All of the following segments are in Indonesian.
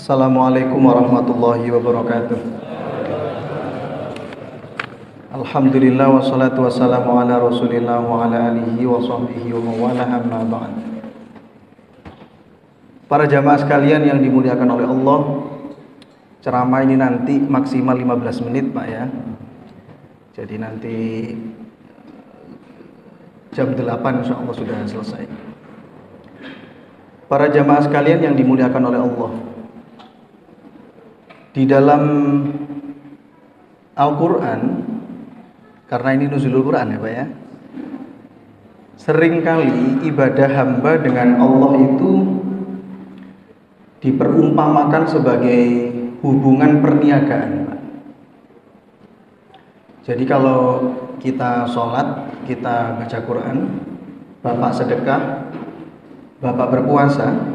Assalamualaikum warahmatullahi wabarakatuh. Alhamdulillah wassalatu wassalamu ala rasulillah wa ala alihi wa sahbihi wa mawala amma ba'd. Para jamaah sekalian yang dimuliakan oleh Allah, ceramah ini nanti maksimal 15 menit Pak ya. Jadi nanti jam 8 insya Allah sudah selesai. Para jamaah sekalian yang dimuliakan oleh Allah, di dalam Al-Quran, karena ini nuzulul Quran ya Pak ya, seringkali ibadah hamba dengan Allah itu diperumpamakan sebagai hubungan perniagaan Pak. Jadi kalau kita sholat, kita baca Quran, Bapak sedekah, Bapak berpuasa,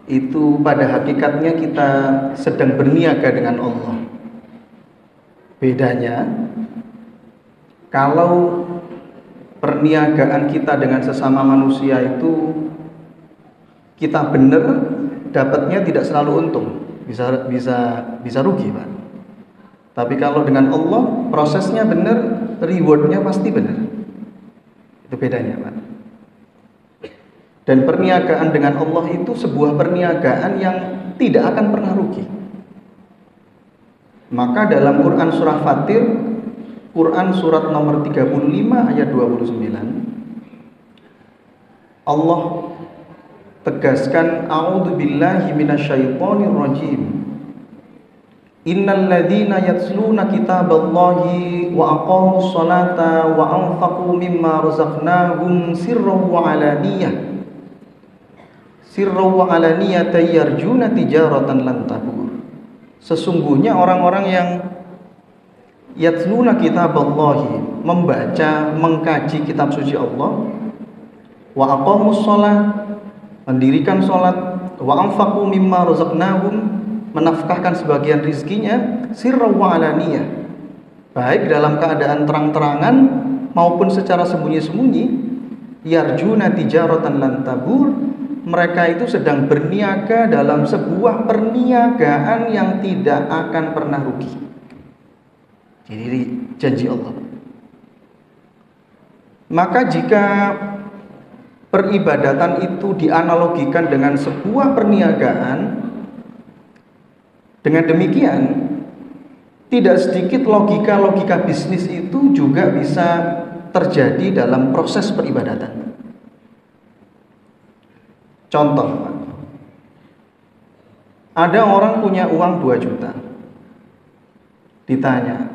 itu pada hakikatnya kita sedang berniaga dengan Allah. Bedanya, kalau perniagaan kita dengan sesama manusia itu kita benar, dapatnya tidak selalu untung, bisa rugi Pak. Tapi kalau dengan Allah prosesnya benar, rewardnya pasti benar. Itu bedanya Pak. Dan perniagaan dengan Allah itu sebuah perniagaan yang tidak akan pernah rugi. Maka dalam Quran surah Fatir, Quran surat nomor 35 ayat 29, Allah tegaskan, a'udzubillahi minasyaitonir rajim. Innal ladzina yatluna kitaballahi wa aqamus salata wa anfaqu mimma razaqnahum sirran wa alaniyah yarjuna tijaratan lan tabur. Sesungguhnya orang-orang yang yatluna kitaballahi, membaca, mengkaji kitab suci Allah, wa aqamus shalah, mendirikan salat, wa anfaqu mimma razaqnahum, menafkahkan sebagian rizkinya, sirran wa alaniyah, baik dalam keadaan terang-terangan maupun secara sembunyi-sembunyi, yarjuna tijaratan lan tabur, mereka itu sedang berniaga dalam sebuah perniagaan yang tidak akan pernah rugi. Jadi janji Allah. Maka jika peribadatan itu dianalogikan dengan sebuah perniagaan, dengan demikian tidak sedikit logika-logika bisnis itu juga bisa terjadi dalam proses peribadatan. Contoh, ada orang punya uang 2 juta. Ditanya,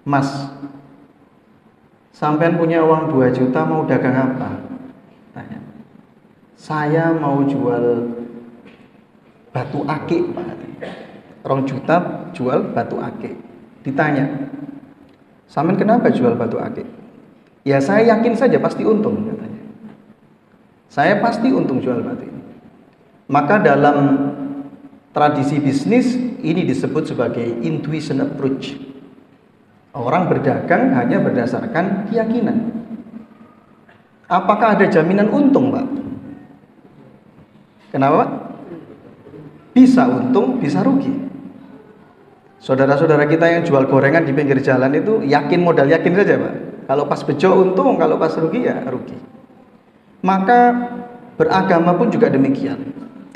Mas, sampean punya uang 2 juta mau dagang apa? Tanya, saya mau jual batu akik Pak. 2 juta jual batu akik. Ditanya, sampean kenapa jual batu akik? Ya saya yakin saja pasti untung katanya. Saya pasti untung jual batu ini. Maka dalam tradisi bisnis ini disebut sebagai intuition approach. Orang berdagang hanya berdasarkan keyakinan. Apakah ada jaminan untung Pak? Kenapa Pak? Bisa untung, bisa rugi. Saudara-saudara kita yang jual gorengan di pinggir jalan itu yakin, modal yakin saja Pak. Kalau pas bejo untung, kalau pas rugi ya rugi. Maka beragama pun juga demikian.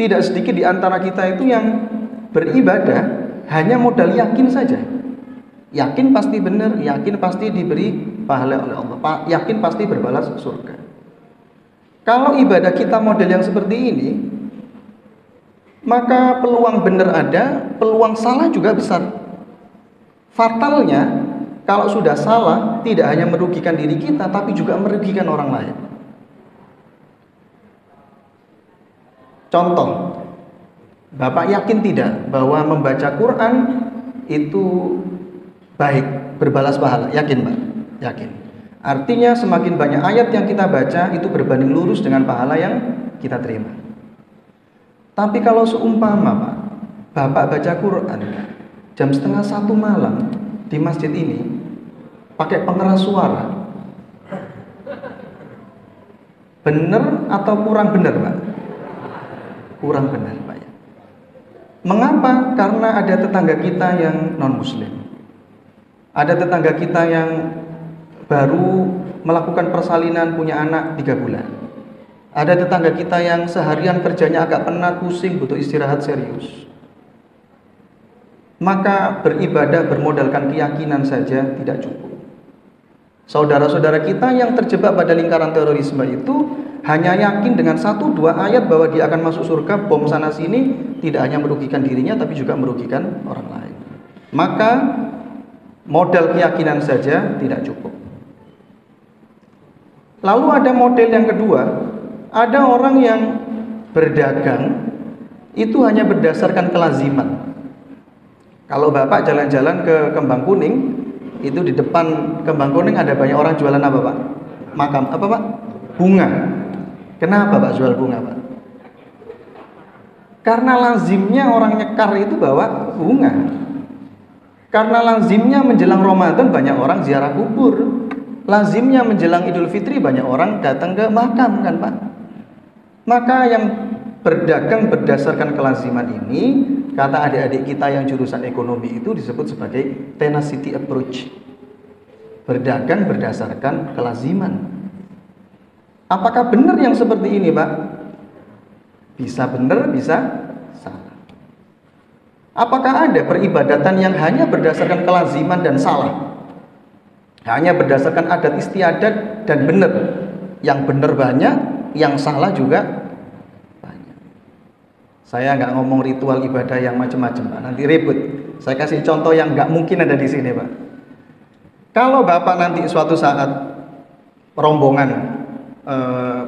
Tidak sedikit di antara kita itu yang beribadah hanya modal yakin saja. Yakin pasti benar, yakin pasti diberi pahala oleh Allah, yakin pasti berbalas surga. Kalau ibadah kita model yang seperti ini, maka peluang benar ada, peluang salah juga besar. Fatalnya, kalau sudah salah, tidak hanya merugikan diri kita, tapi juga merugikan orang lain. Contoh, Bapak yakin tidak bahwa membaca Quran itu baik, berbalas pahala? Yakin Pak? Yakin. Artinya semakin banyak ayat yang kita baca itu berbanding lurus dengan pahala yang kita terima. Tapi kalau seumpama Pak, Bapak baca Quran jam 12:30 malam di masjid ini pakai pengeras suara, benar atau kurang benar Pak? Kurang benar Pak ya. Mengapa? Karena ada tetangga kita yang non-muslim. Ada tetangga kita yang baru melakukan persalinan, punya anak 3 bulan. Ada tetangga kita yang seharian kerjanya agak penat, pusing, butuh istirahat serius. Maka beribadah bermodalkan keyakinan saja tidak cukup. Saudara-saudara kita yang terjebak pada lingkaran terorisme itu hanya yakin dengan 1-2 ayat bahwa dia akan masuk surga, bom sana sini, tidak hanya merugikan dirinya tapi juga merugikan orang lain. Maka modal keyakinan saja tidak cukup. Lalu ada model yang kedua, ada orang yang berdagang itu hanya berdasarkan kelaziman. Kalau Bapak jalan-jalan ke Kembang Kuning, itu di depan Kembang Kuning ada banyak orang jualan apa Pak? Makam, apa Pak? Bunga. Kenapa Pak jual bunga Pak? Karena lazimnya orang nyekar itu bawa bunga. Karena lazimnya menjelang Ramadan banyak orang ziarah kubur. Lazimnya menjelang Idul Fitri banyak orang datang ke makam kan Pak. Maka yang berdagang berdasarkan kelaziman ini, kata adik-adik kita yang jurusan ekonomi itu disebut sebagai tenacity approach. Berdagang berdasarkan kelaziman. Apakah benar yang seperti ini Pak? Bisa benar, bisa salah. Apakah ada peribadatan yang hanya berdasarkan kelaziman dan salah? Hanya berdasarkan adat istiadat dan benar. Yang benar banyak, yang salah juga banyak. Saya nggak ngomong ritual ibadah yang macam-macam Pak, nanti ribut. Saya kasih contoh yang nggak mungkin ada di sini Pak. Kalau Bapak nanti suatu saat rombongan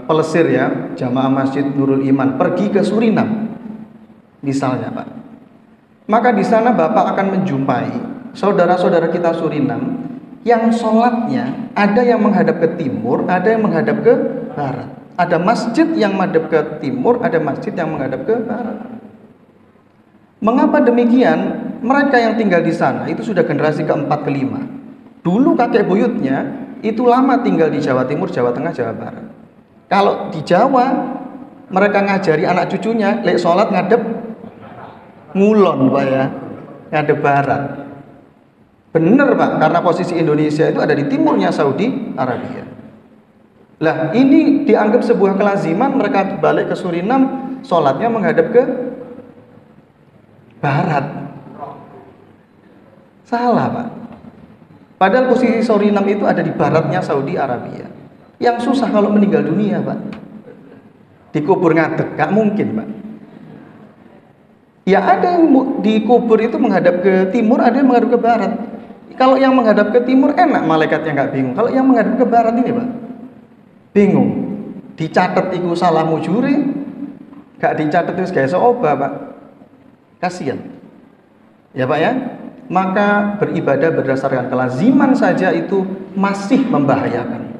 pelesir ya, jamaah Masjid Nurul Iman pergi ke Suriname misalnya Pak, maka di sana Bapak akan menjumpai saudara-saudara kita Suriname yang sholatnya ada yang menghadap ke timur, ada yang menghadap ke barat. Ada masjid yang menghadap ke timur, ada masjid yang menghadap ke barat. Mengapa demikian? Mereka yang tinggal di sana itu sudah generasi keempat kelima. Dulu kakek buyutnya itu lama tinggal di Jawa Timur, Jawa Tengah, Jawa Barat. Kalau di Jawa mereka ngajari anak cucunya lek sholat ngadep ngulon Pak ya, ngadep barat. Bener Pak, karena posisi Indonesia itu ada di timurnya Saudi Arabia. Lah ini dianggap sebuah kelaziman, mereka balik ke Suriname sholatnya menghadap ke barat. Salah Pak. Padahal posisi Suriname itu ada di baratnya Saudi Arabia. Yang susah kalau meninggal dunia Pak, dikubur ngadeg, gak mungkin Pak. Ya ada yang dikubur itu menghadap ke timur, ada yang menghadap ke barat. Kalau yang menghadap ke timur enak, malaikatnya nggak bingung. Kalau yang menghadap ke barat ini Pak, bingung. Dicatat itu salah mujuri, gak dicatat itu kayak seoba Pak. Kasihan. Ya Pak ya. Maka beribadah berdasarkan kelaziman saja itu masih membahayakan.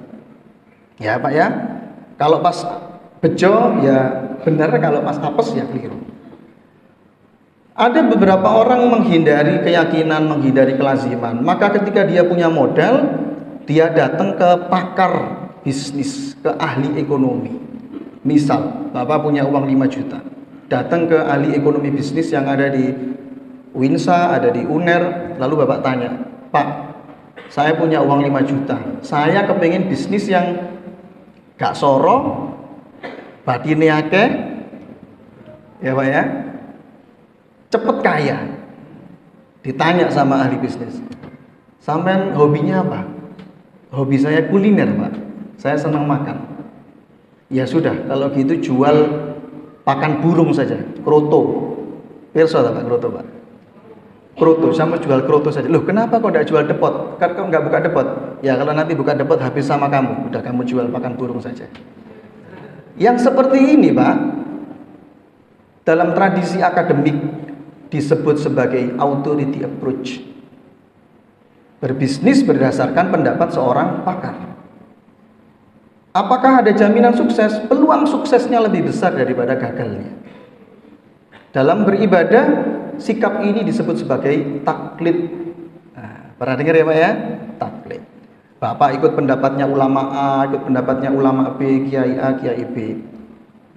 Ya Pak ya. Kalau pas bejo ya benar, kalau pas apes ya keliru. Ada beberapa orang menghindari keyakinan, menghindari kelaziman. Maka ketika dia punya modal, dia datang ke pakar bisnis, ke ahli ekonomi. Misal, Bapak punya uang 5 juta. Datang ke ahli ekonomi bisnis yang ada di Winsa, ada di UNER. Lalu Bapak tanya, Pak, saya punya uang 5 juta. Saya kepengen bisnis yang gak soro, batinnya akeh, ya Pak ya, cepet kaya. Ditanya sama ahli bisnis, sampean hobinya apa? Hobi saya kuliner Pak, saya senang makan. Ya sudah, kalau gitu jual pakan burung saja, kroto. Pirsa Pak, kroto Pak. Kroto, sama jual kroto saja. Loh kenapa kok tidak jual depot? Kan kok nggak buka depot? Ya kalau nanti buka depot habis sama kamu, udah kamu jual pakan burung saja. Yang seperti ini Pak, dalam tradisi akademik disebut sebagai authority approach. Berbisnis berdasarkan pendapat seorang pakar. Apakah ada jaminan sukses? Peluang suksesnya lebih besar daripada gagalnya. Dalam beribadah, sikap ini disebut sebagai taklid. Nah, pernah dengar ya Pak ya? Taklid. Bapak ikut pendapatnya ulama A, ikut pendapatnya ulama B, kiai A, kiai B.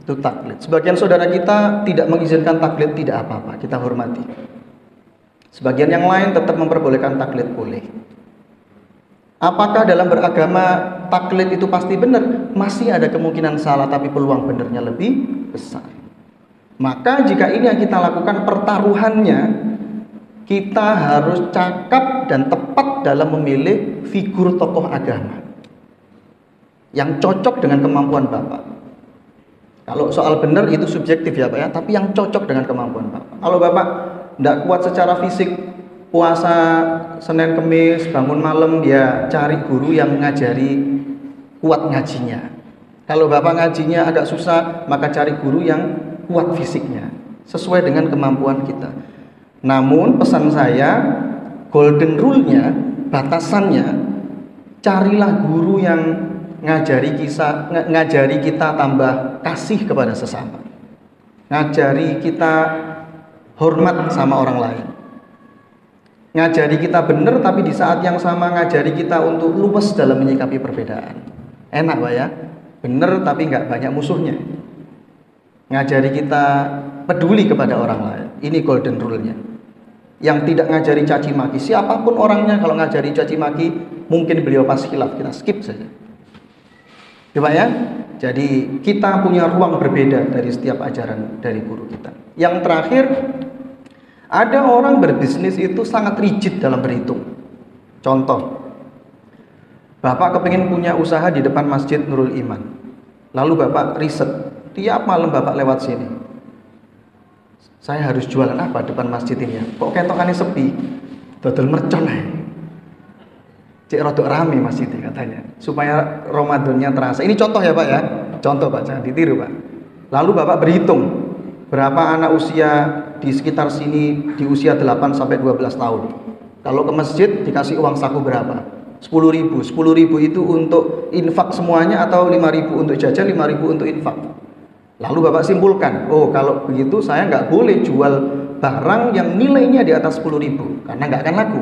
Itu taklid. Sebagian saudara kita tidak mengizinkan taklid, tidak apa-apa, kita hormati. Sebagian yang lain tetap memperbolehkan taklid, boleh. Apakah dalam beragama taklid itu pasti benar? Masih ada kemungkinan salah, tapi peluang benarnya lebih besar. Maka jika ini yang kita lakukan pertaruhannya, kita harus cakap dan tepat dalam memilih figur tokoh agama yang cocok dengan kemampuan Bapak. Kalau soal benar itu subjektif ya Pak ya, tapi yang cocok dengan kemampuan Bapak. Kalau Bapak tidak kuat secara fisik, puasa Senin Kemis, bangun malam, ya cari guru yang ngajari kuat ngajinya. Kalau Bapak ngajinya agak susah, maka cari guru yang kuat fisiknya, sesuai dengan kemampuan kita. Namun pesan saya, golden rule-nya, batasannya, carilah guru yang ngajari kita tambah kasih kepada sesama, ngajari kita hormat sama orang lain, ngajari kita benar, tapi di saat yang sama ngajari kita untuk luwes dalam menyikapi perbedaan. Enak Pak ya, benar tapi nggak banyak musuhnya. Ngajari kita peduli kepada orang lain, ini golden rule-nya. Yang tidak ngajari caci maki, siapapun orangnya, kalau ngajari caci maki mungkin beliau pas khilaf, kita skip saja. Coba ya, jadi kita punya ruang berbeda dari setiap ajaran dari guru kita. Yang terakhir, ada orang berbisnis itu sangat rigid dalam berhitung. Contoh, Bapak kepingin punya usaha di depan Masjid Nurul Iman, lalu Bapak riset, tiap malam Bapak lewat sini, saya harus jualan apa depan masjid ini ya? Kok ketokannya sepi, dodol mercon aja. Cek rodok rame masjidnya katanya, supaya Ramadannya terasa. Ini contoh ya Pak ya, contoh Pak, jangan ditiru Pak. Lalu Bapak berhitung berapa anak usia di sekitar sini di usia 8 sampai 12 tahun. Kalau ke masjid dikasih uang saku berapa? 10.000. 10.000 itu untuk infak semuanya atau 5.000 untuk jajan, 5.000 untuk infak. Lalu Bapak simpulkan, oh kalau begitu saya nggak boleh jual barang yang nilainya di atas 10.000 karena nggak akan laku.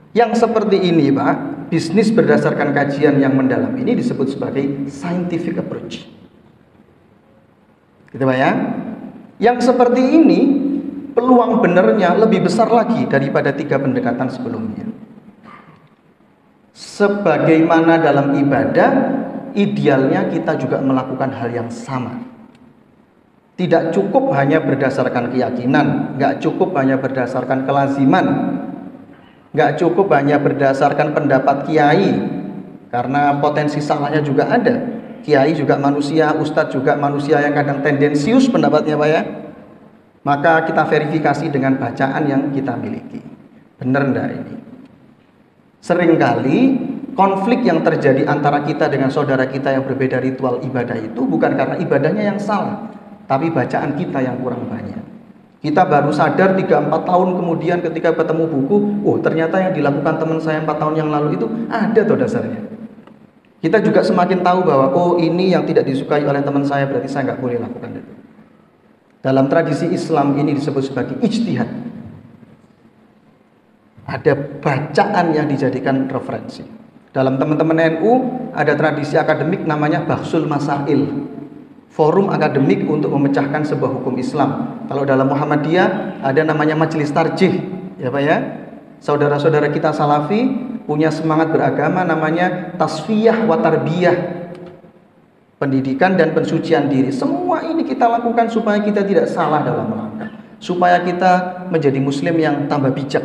Yang seperti ini Pak, bisnis berdasarkan kajian yang mendalam ini disebut sebagai scientific approach. Gitu Pak ya. Yang seperti ini peluang benernya lebih besar lagi daripada 3 pendekatan sebelumnya. Sebagaimana dalam ibadah, idealnya kita juga melakukan hal yang sama. Tidak cukup hanya berdasarkan keyakinan, nggak cukup hanya berdasarkan kelaziman, nggak cukup hanya berdasarkan pendapat kiai, karena potensi salahnya juga ada. Kiai juga manusia, ustadz juga manusia yang kadang tendensius pendapatnya Pak ya. Maka kita verifikasi dengan bacaan yang kita miliki. Benar enggak ini? Seringkali konflik yang terjadi antara kita dengan saudara kita yang berbeda ritual ibadah itu bukan karena ibadahnya yang salah, tapi bacaan kita yang kurang banyak. Kita baru sadar 3-4 tahun kemudian ketika ketemu buku, oh ternyata yang dilakukan teman saya 4 tahun yang lalu itu ada tuh dasarnya. Kita juga semakin tahu bahwa oh ini yang tidak disukai oleh teman saya, berarti saya nggak boleh lakukan itu. Dalam tradisi Islam ini disebut sebagai ijtihad. Ada bacaan yang dijadikan referensi. Dalam teman-teman NU ada tradisi akademik namanya Bahsul Masail, forum akademik untuk memecahkan sebuah hukum Islam. Kalau dalam Muhammadiyah ada namanya Majelis Tarjih, ya Pak ya. Saudara-saudara kita Salafi punya semangat beragama namanya tasfiyah wa tarbiyah, pendidikan dan pensucian diri. Semua ini kita lakukan supaya kita tidak salah dalam melangkah, supaya kita menjadi muslim yang tambah bijak,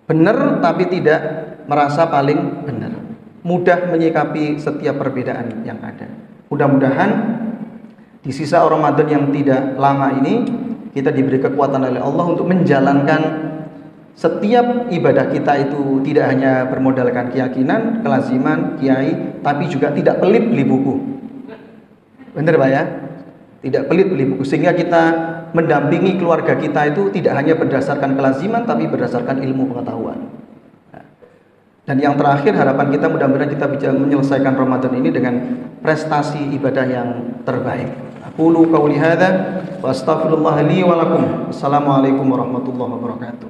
benar tapi tidak merasa paling benar, mudah menyikapi setiap perbedaan yang ada. Mudah-mudahan di sisa Ramadan yang tidak lama ini kita diberi kekuatan oleh Allah untuk menjalankan setiap ibadah kita itu tidak hanya bermodalkan keyakinan, kelaziman, kiai, tapi juga tidak pelit beli buku. Benar Pak ya? Tidak pelit beli buku, sehingga kita mendampingi keluarga kita itu tidak hanya berdasarkan kelaziman, tapi berdasarkan ilmu pengetahuan. Dan yang terakhir, harapan kita mudah-mudahan kita bisa menyelesaikan Ramadan ini dengan prestasi ibadah yang terbaik. Aqulu qauli hadza wa astaghfirullah li wa lakum. Assalamualaikum warahmatullahi wabarakatuh.